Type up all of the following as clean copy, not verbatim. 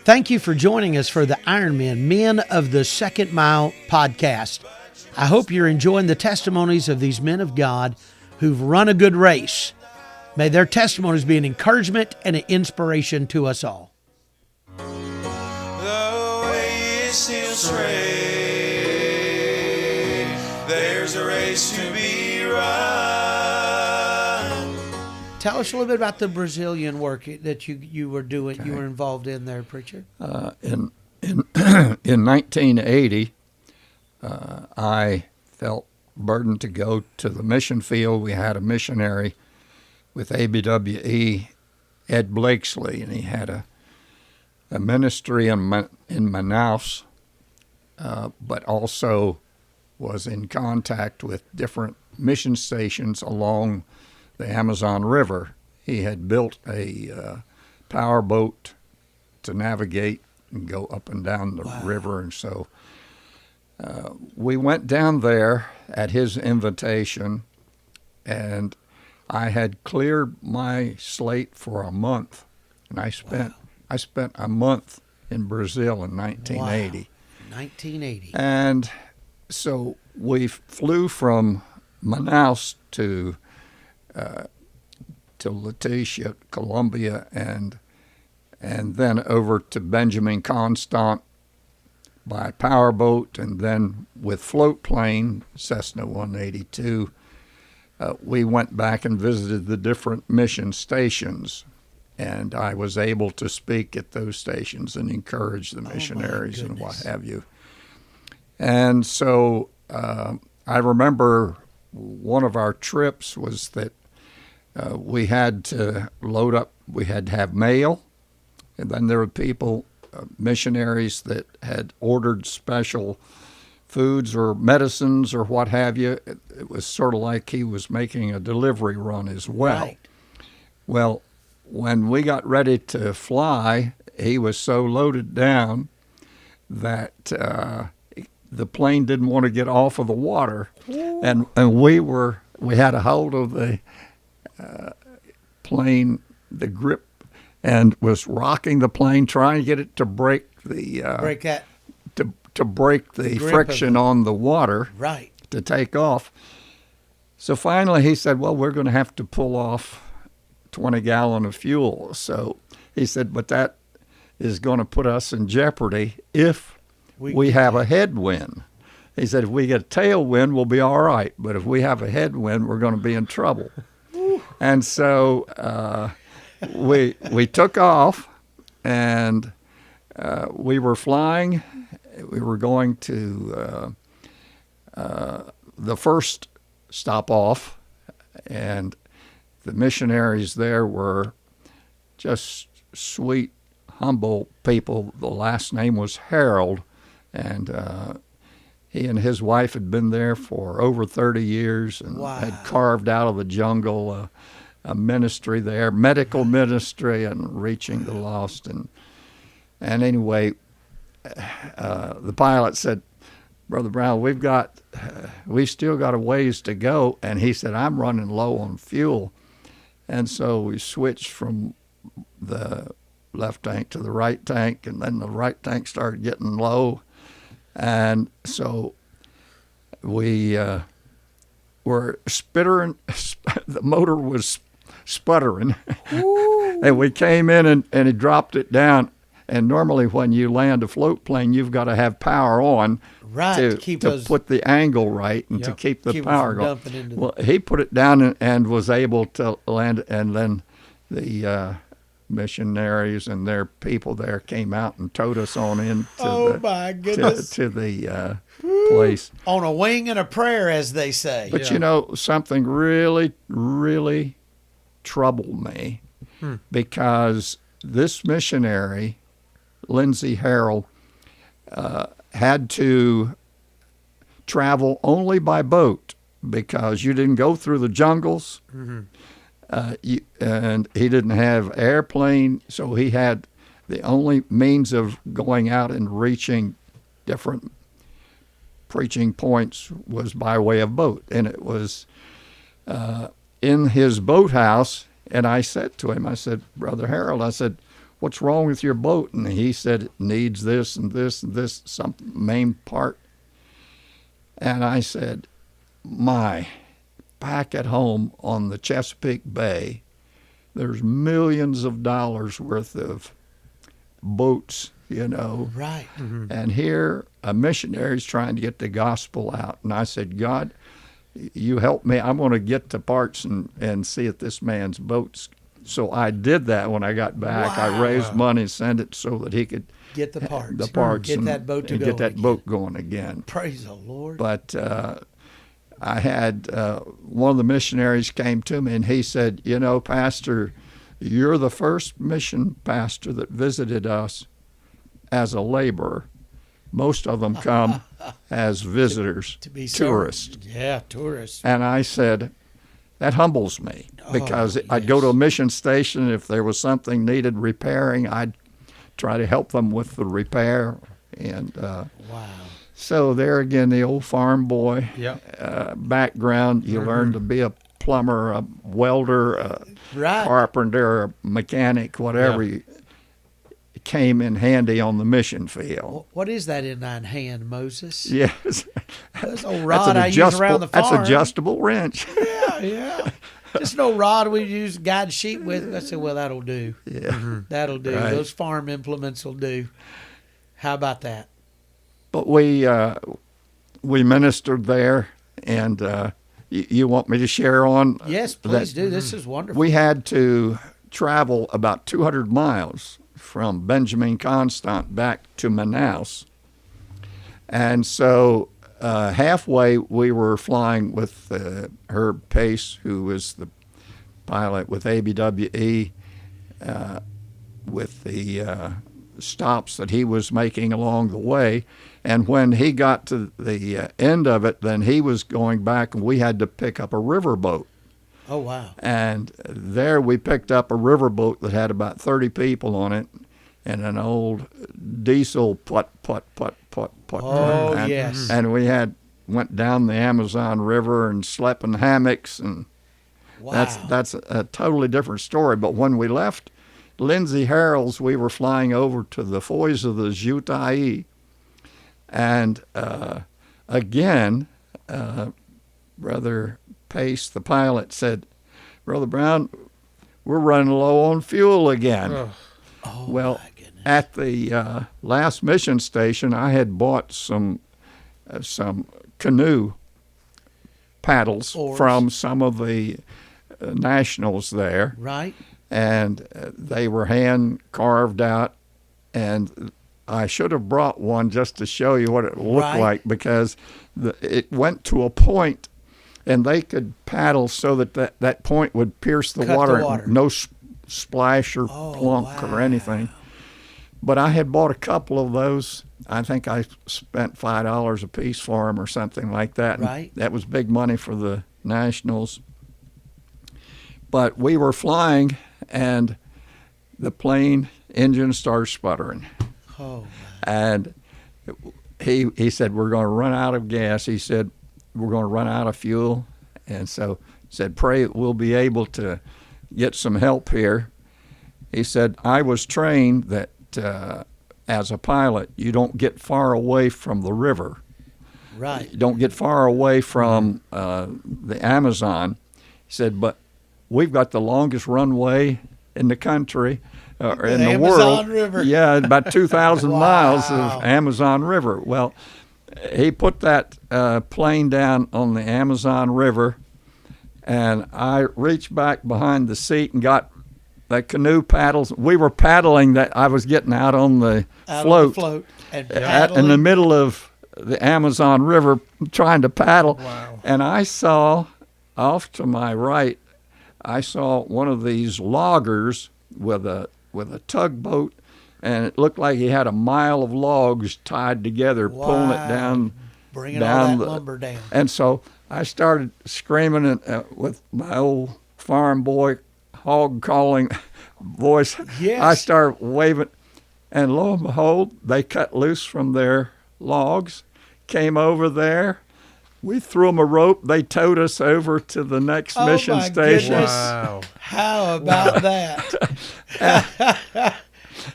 Thank you for joining us for the Ironmen Men of the Second Mile podcast. I hope you're enjoying the testimonies of these men of God who've run a good race. May their testimonies be an encouragement and an inspiration to us all. The way is still straight. There's a race to be run. Tell us a little bit about the Brazilian work that you were doing. Okay. You were involved in there, preacher. In 1980, I felt burdened to go to the mission field. We had a missionary with ABWE, Ed Blakesley, and he had a ministry in Manaus, but also was in contact with different mission stations along the Amazon River. He had built a power boat to navigate and go up and down the river, and so we went down there at his invitation, and I had cleared my slate for a month, and I spent a month in Brazil in 1980. Wow. 1980. And so we flew from Manaus to Leticia, Colombia, and then over to Benjamin Constant by powerboat, and then with float plane, Cessna 182, we went back and visited the different mission stations, and I was able to speak at those stations and encourage the missionaries and what have you. And so I remember one of our trips was that we had to load up, we had to have mail, and then there were people, missionaries that had ordered special foods or medicines or what have you. It was sort of like he was making a delivery run as well. Right. Well, when we got ready to fly, he was so loaded down that the plane didn't want to get off of the water, and we had a hold of the plane, the grip, and was rocking the plane, trying to get it to break the to break the friction on the water, right, to take off. So finally he said, well, we're going to have to pull off 20 gallon of fuel. So he said, but that is going to put us in jeopardy if we have a headwind. He said, if we get a tailwind, we'll be all right. But if we have a headwind, we're going to be in trouble. And so we took off, and we were flying. We were going to the first stop off, and the missionaries there were just sweet, humble people. The last name was Harold, and he and his wife had been there for over 30 years and had carved out of the jungle a ministry there, medical ministry, and reaching the lost. And anyway, the pilot said, Brother Brown, we've still got a ways to go. And he said, I'm running low on fuel. And so we switched from the left tank to the right tank, and then the right tank started getting low. And so we were spittering, the motor was sputtering. And we came in and he dropped it down. And normally when you land a float plane, you've got to have power on to put the angle right and to keep the power going. Well, he put it down and was able to land, and then the missionaries and their people there came out and towed us on in to the place. On a wing and a prayer, as they say. But you know, something really, really troubled me, because this missionary, Lindsay Harrell, had to travel only by boat because you didn't go through the jungles. And he didn't have airplane, so he had the only means of going out and reaching different preaching points was by way of boat. And it was in his boathouse, and I said to him, I said, Brother Harold, I said, what's wrong with your boat? And he said, it needs this and this and this, some main part. And I said, back at home on the Chesapeake Bay, there's millions of dollars worth of boats, Right. And here a missionary's trying to get the gospel out. And I said, God, you help me. I'm going to get to parts and see if this man's boat's. So I did that when I got back. Wow. I raised money and sent it so that he could Get the parts. get Get that boat to and go get that again. boat going again. Praise the Lord. But I had one of the missionaries came to me and he said, Pastor, you're the first mission pastor that visited us as a laborer. Most of them come as visitors, to be tourists. served. Yeah, tourists. And I said, that humbles me because I'd go to a mission station. If there was something needed repairing, I'd try to help them with the repair. And Wow. so there again, the old farm boy background. You learn to be a plumber, a welder, a Right. carpenter, a mechanic, whatever. It came in handy on the mission field. What is that in thine hand, Moses? Yes. That's old rod I use around the farm. That's adjustable wrench. Yeah. Just an old rod we use to guide sheep with. I said, well, that'll do. Yeah. That'll do. Right. Those farm implements will do. How about that? But we ministered there, and you want me to share on? Yes, please do. This is wonderful. We had to travel about 200 miles from Benjamin Constant back to Manaus. And so halfway we were flying with Herb Pace, who was the pilot with ABWE, with the stops that he was making along the way. And when he got to the end of it, then he was going back and we had to pick up a riverboat. Oh, wow. And there we picked up a riverboat that had about 30 people on it and an old diesel putt. Oh, and, yes. And we went down the Amazon River and slept in hammocks, and Wow. that's a totally different story. But when we left Lindsay Harrell's, we were flying over to the Foz of the Jutai, and again, Brother Pace, the pilot, said, Brother Brown, we're running low on fuel again. Oh, Well, my goodness. at the last mission station, I had bought some canoe paddles Oars. from some of the nationals there, Right? and they were hand carved out, and I should have brought one just to show you what it looked Right. like, because it went to a point and they could paddle so that point would pierce the Cut the water, water. no splash or Oh, plunk wow. or anything. But I had bought a couple of those. I think I spent $5 a piece for them or something like that. And Right. that was big money for the Nationals. But we were flying, and the plane engine started sputtering. Oh, And he said, we're going to run out of gas. He said, we're going to run out of fuel. And so he said, pray we'll be able to get some help here. He said, I was trained that as a pilot, you don't get far away from the river. right. You don't get far away from the Amazon. He said, but we've got the longest runway in the country, or in the Amazon world. River. Yeah, about 2,000 miles Wow. of Amazon River. Well, he put that plane down on the Amazon River, and I reached back behind the seat and got that canoe paddles. We were paddling that. I was getting out on the Out float, on the float and in the paddling. middle of the Amazon River trying to paddle. Wow. And I saw off to my right, I saw one of these loggers with a tugboat, and it looked like he had a mile of logs tied together, pulling it Wow. down. Bringing down all that the- lumber down. And so I started screaming with my old farm boy hog calling voice. Yes. I started waving, and lo and behold, they cut loose from their logs, came over there. We threw them a rope. They towed us over to the next Oh, mission my station. goodness. Wow. How about that?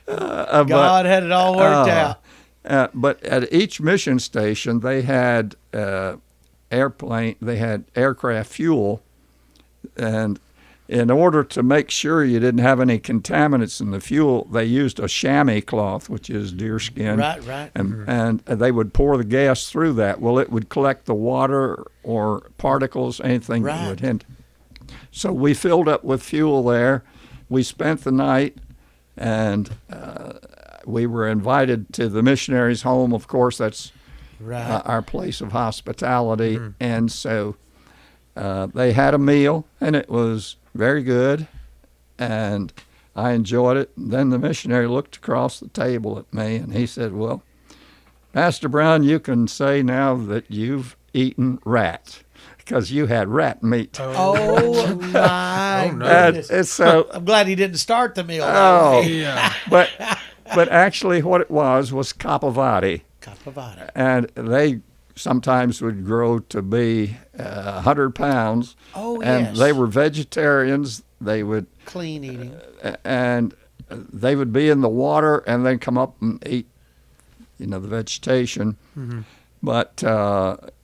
God had it all worked out. But at each mission station, they had aircraft fuel, and in order to make sure you didn't have any contaminants in the fuel, they used a chamois cloth, which is deer skin. Right. And they would pour the gas through that. Well, it would collect the water or particles, anything that would hint. So we filled up with fuel there. We spent the night, and we were invited to the missionaries' home. Of course, that's our place of hospitality. And so they had a meal, and it was very good, and I enjoyed it. And then the missionary looked across the table at me, and he said, "Well, Pastor Brown, you can say now that you've eaten rat, because you had rat meat." Oh my goodness! And so I'm glad he didn't start the meal. Yeah. but actually, what it was kapavati, Kapavati. and they sometimes would grow to be 100 pounds. Oh, and yes. they were vegetarians. They would Clean eating. and they would be in the water and then come up and eat, the vegetation. But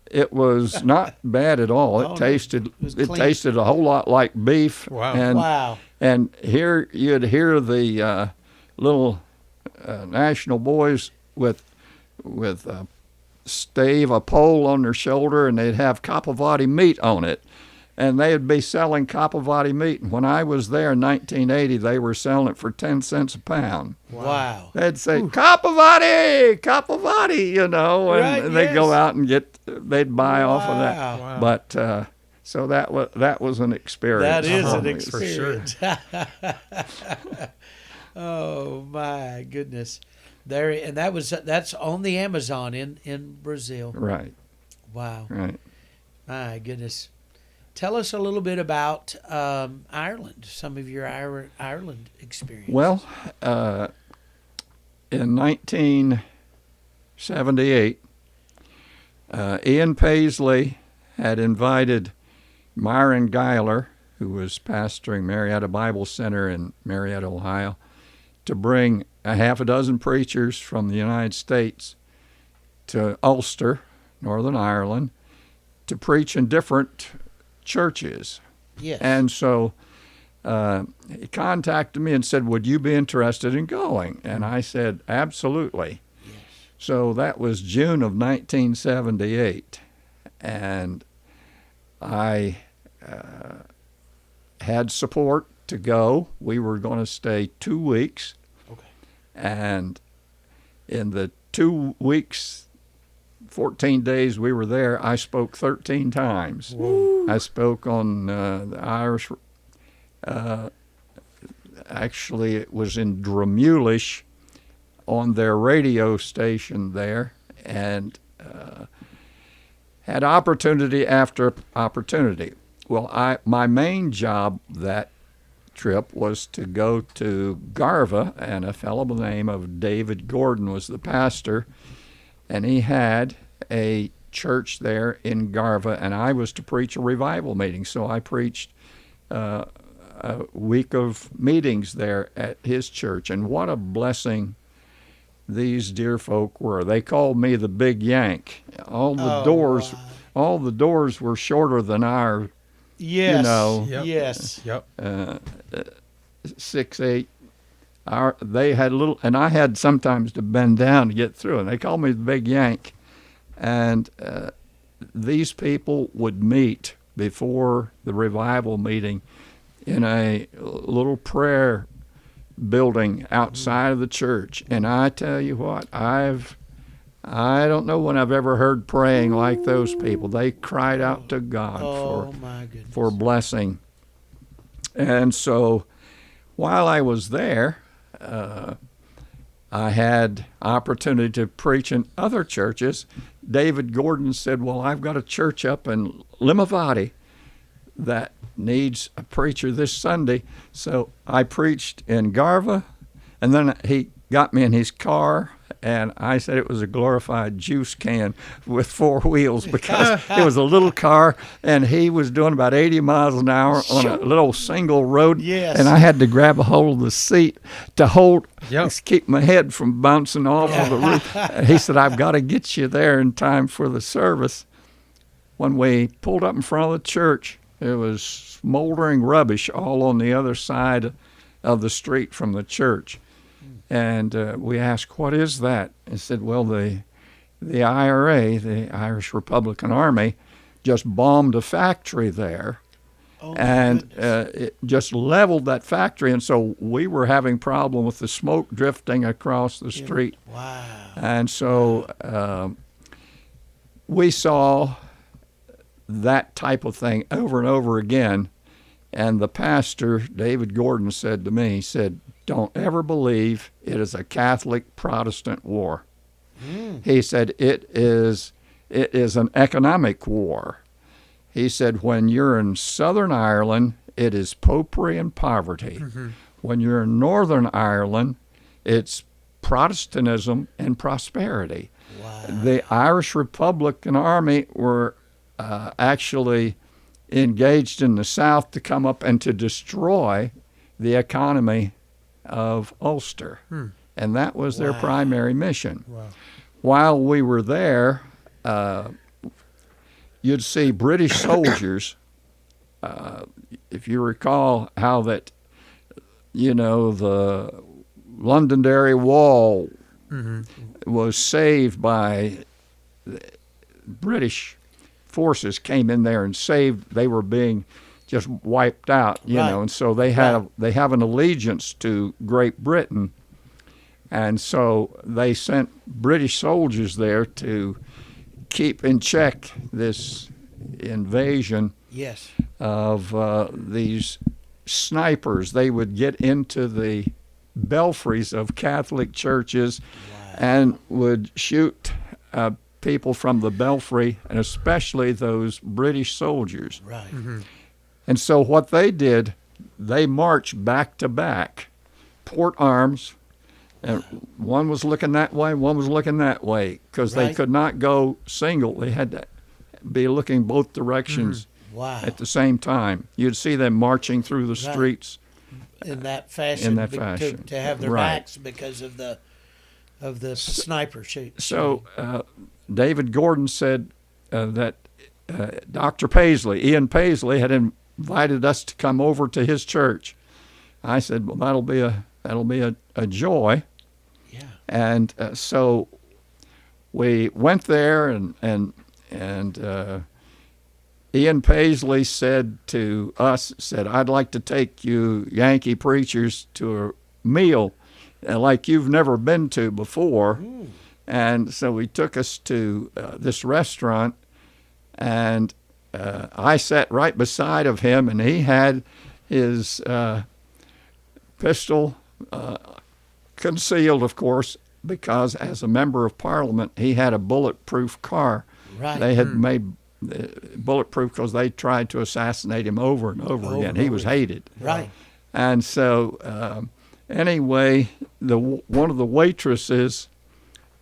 it was not bad at all. It tasted clean. tasted a whole lot like beef. Wow. And Wow. and here you'd hear the little national boys with a pole on their shoulder, and they'd have kapavati meat on it, and they'd be selling kapavati meat. And when I was there in 1980, they were selling it for 10 cents a pound. Wow. They'd say kapavati, and Right, they'd go yes. out and they'd buy off of that. Wow. But so that was an experience. That is for an me. experience. Oh my goodness. There, and that's on the Amazon in Brazil. Right, Wow. right. My goodness. Tell us a little bit about Ireland, some of your Ireland experience. Well, in 1978, Ian Paisley had invited Myron Geiler, who was pastoring Marietta Bible Center in Marietta, Ohio, to bring a half a dozen preachers from the United States to Ulster, Northern Ireland, to preach in different churches. Yes. And so he contacted me and said, "Would you be interested in going?" And I said, "Absolutely." Yes. So that was June of 1978. And I had support to go. We were going to stay 2 weeks. Okay. And in the 2 weeks, 14 days we were there, I spoke 13 times. Whoa. I spoke on the Irish, actually it was in Drumulish on their radio station there, and had opportunity after opportunity. Well, my main job that trip was to go to Garva, and a fellow by the name of David Gordon was the pastor, and he had a church there in Garva, and I was to preach a revival meeting. So I preached a week of meetings there at his church, and what a blessing these dear folk were. They called me the Big Yank. All the doors were shorter than our Yes. Yep. Yes. Yep. 6'8". They had little, and I had sometimes to bend down to get through, and they called me the Big Yank. And these people would meet before the revival meeting in a little prayer building outside of the church. And I tell you what, I don't know when I've ever heard praying like those people. They cried out to God My goodness. for blessing. And so while I was there, I had opportunity to preach in other churches. David Gordon said, "Well, I've got a church up in Limavady that needs a preacher this Sunday." So I preached in Garva, and then he got me in his car and I said it was a glorified juice can with 4 wheels because it was a little car, and he was doing about 80 miles an hour on a little single road. Yes. And I had to grab a hold of the seat to Yep. keep my head from bouncing off of the roof. And he said, I've got to get you there in time for the service. When we pulled up in front of the church, there was smoldering rubbish all on the other side of the street from the church. And we asked, what is that? He said, well, the IRA, the Irish Republican Army, just bombed a factory there. Oh, And it just leveled that factory. And so we were having problem with the smoke drifting across the street. wow. And so we saw that type of thing over and over again. And the pastor, David Gordon, said to me, he said, don't ever believe it is a Catholic Protestant war. He said, it is an economic war. He said, when you're in Southern Ireland, it is popery and poverty. When you're in Northern Ireland, it's Protestantism and prosperity. Wow. The Irish Republican Army were actually engaged in the South to come up and to destroy the economy of Ulster. And that was their primary mission. Wow. While we were there, you'd see British soldiers, if you recall how that, the Londonderry Wall was saved by British forces came in there and saved. They were being just wiped out, and so they have an allegiance to Great Britain, and so they sent British soldiers there to keep in check this invasion Yes. of these snipers. They would get into the belfries of Catholic churches and would shoot people from the belfry, and especially those British soldiers. Right. And so what they did, they marched back to back, port arms, and one was looking that way, one was looking that way, because they Right. could not go single. They had to be looking both directions Wow. at the same time. You'd see them marching through the Right. streets. In that fashion. In that to- fashion. To have their Right. backs because of the sniper shoot. So David Gordon said that Dr. Paisley, Ian Paisley, had invited us to come over to his church. I said, well, that'll be a joy. Yeah. And so we went there, and Ian Paisley said to us, I'd like to take you Yankee preachers to a meal like you've never been to before. And so he took us to this restaurant, and I sat right beside of him, and he had his pistol concealed, of course, because as a member of Parliament, he had a bulletproof car. Right. They had made bulletproof because they tried to assassinate him over and over again. He was hated. Right. And so anyway, one of the waitresses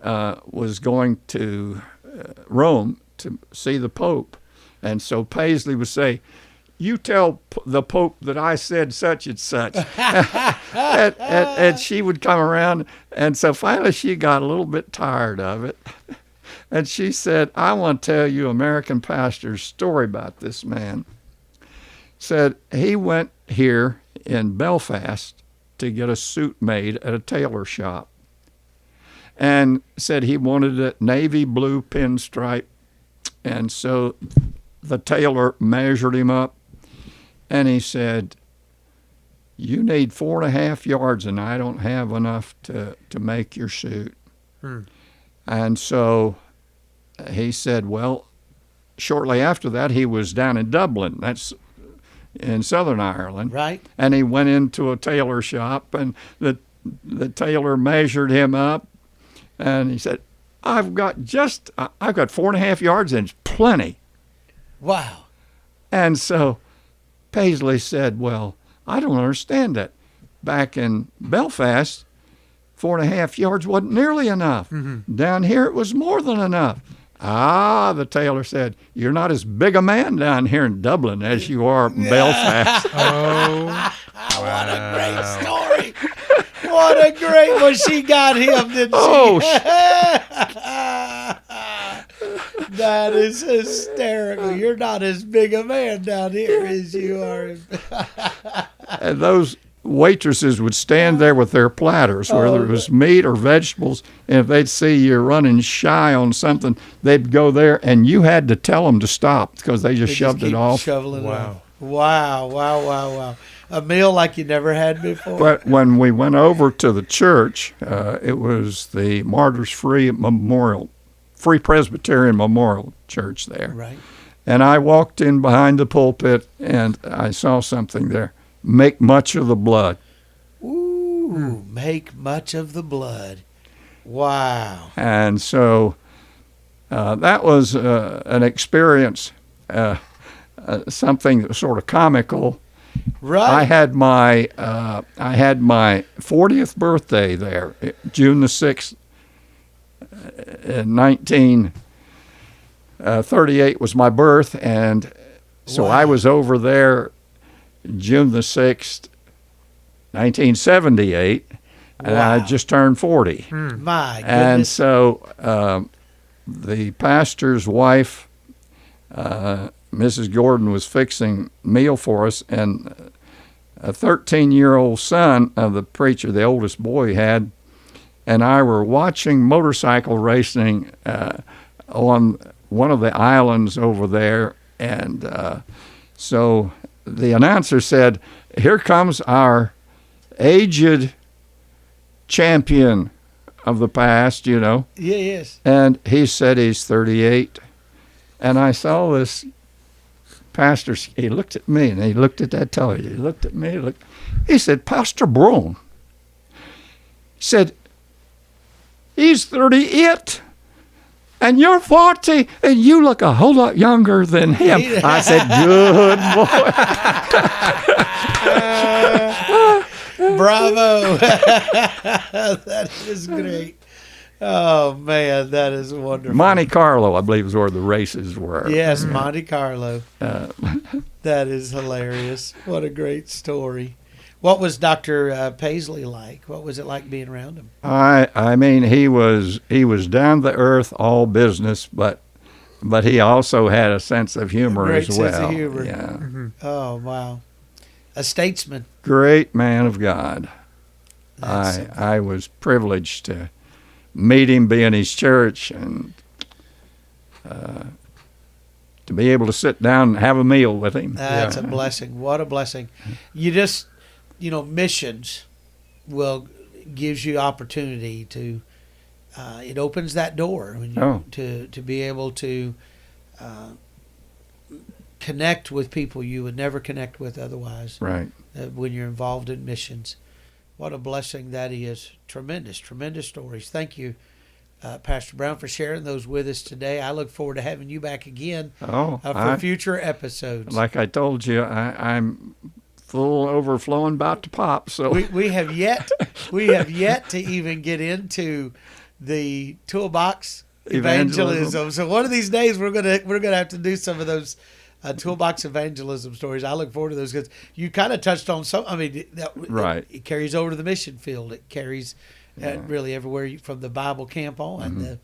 was going to Rome to see the Pope. And so Paisley would say, you tell the Pope that I said such and such. and she would come around. And so finally she got a little bit tired of it. And she said, I want to tell you American pastor's story about this man. Said he went here in Belfast to get a suit made at a tailor shop. And said he wanted a navy blue pinstripe. And so the tailor measured him up, and he said, you need 4.5 yards, and I don't have enough to make your suit. And so he said, well, shortly after that, he was down in Dublin. That's in Southern Ireland. Right. And he went into a tailor shop, and the tailor measured him up, and he said, I've got 4.5 yards, and it's plenty. Wow. And so Paisley said, well, I don't understand that. Back in Belfast, 4.5 yards wasn't nearly enough. Down here it was more than enough. Ah, the tailor said, you're not as big a man down here in Dublin as you are in Belfast. Oh, What a great story. What a great one. She got him, didn't she? Oh, That is hysterical. You're not as big a man down here as you are. and those waitresses would stand there with their platters, whether it was meat or vegetables, and if they'd see you running shy on something, they'd go there, and you had to tell them to stop because they just shoved it off. Shoveling it Wow. off. Wow. A meal like you never had before. But when we went over to the church, it was the Martyrs Free Presbyterian Memorial Church there. Right. And I walked in behind the pulpit, and I saw something there. Make much of the blood. Ooh, make much of the blood. Wow. And so that was an experience, something sort of comical. Right. I had my 40th birthday there, June the 6th, 1938 was my birth, and so Wow. I was over there June the 6th, 1978, and I Wow. just turned 40. My goodness. And so the pastor's wife, Mrs. Gordon, was fixing meal for us, and a 13-year-old son of the preacher, the oldest boy he had, and I were watching motorcycle racing on one of the islands over there. And so the announcer said, here comes our aged champion of the past, you know. Yeah, yes. And he said he's 38. And I saw this pastor, he looked at me and he looked at that television. He looked at me, he said, Pastor Brown. He said, he's 38 and you're 40 and you look a whole lot younger than him. I said, good boy. Bravo. That is great. Oh, man, that is wonderful. Monte Carlo, I believe, is where the races were. Yes, Monte Carlo. That is hilarious. What a great story. What was Dr. Paisley like? What was it like being around him? I mean, he was down to earth, all business, but he also had a sense of humor Great as well. sense of humor. Yeah, Oh, wow. A statesman. great man of God. I was privileged to meet him, be in his church, and to be able to sit down and have a meal with him. That's a blessing. What a blessing. You just, missions gives you opportunity to, it opens that door when you, to be able to connect with people you would never connect with otherwise. Right. When you're involved in missions. What a blessing that is. Tremendous, tremendous stories. Thank you, Pastor Brown, for sharing those with us today. I look forward to having you back again for future episodes. Like I told you, I'm full overflowing, about to pop. So we have yet to even get into the toolbox evangelism. So one of these days we're gonna have to do some of those toolbox evangelism stories. I look forward to those because you kind of touched on some. I mean, right. It carries over to the mission field. It carries really everywhere from the Bible camp on.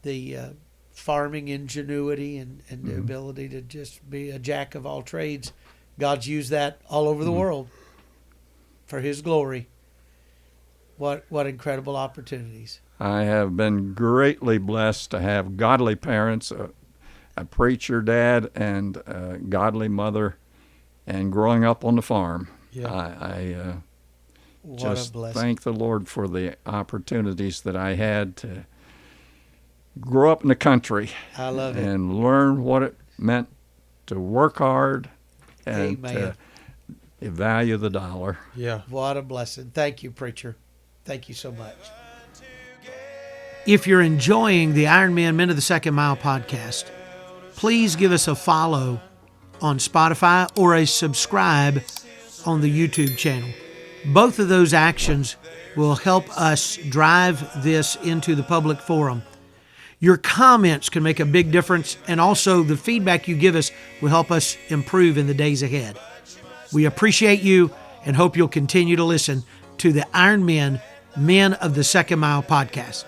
The farming ingenuity and the ability to just be a jack of all trades. God's used that all over the world for His glory. What incredible opportunities. I have been greatly blessed to have godly parents, a preacher dad, and a godly mother, and growing up on the farm. Yeah. I What just a blessing. thank the Lord for the opportunities that I had to grow up in the country. I love it. And learn what it meant to work hard and Amen. to value the dollar. Yeah. What a blessing. Thank you, preacher. Thank you so much. If you're enjoying the Iron Man Men of the Second Mile podcast, please give us a follow on Spotify or a subscribe on the YouTube channel. Both of those actions will help us drive this into the public forum. Your comments can make a big difference, and also the feedback you give us will help us improve in the days ahead. We appreciate you and hope you'll continue to listen to the Iron Men, Men of the Second Mile podcast.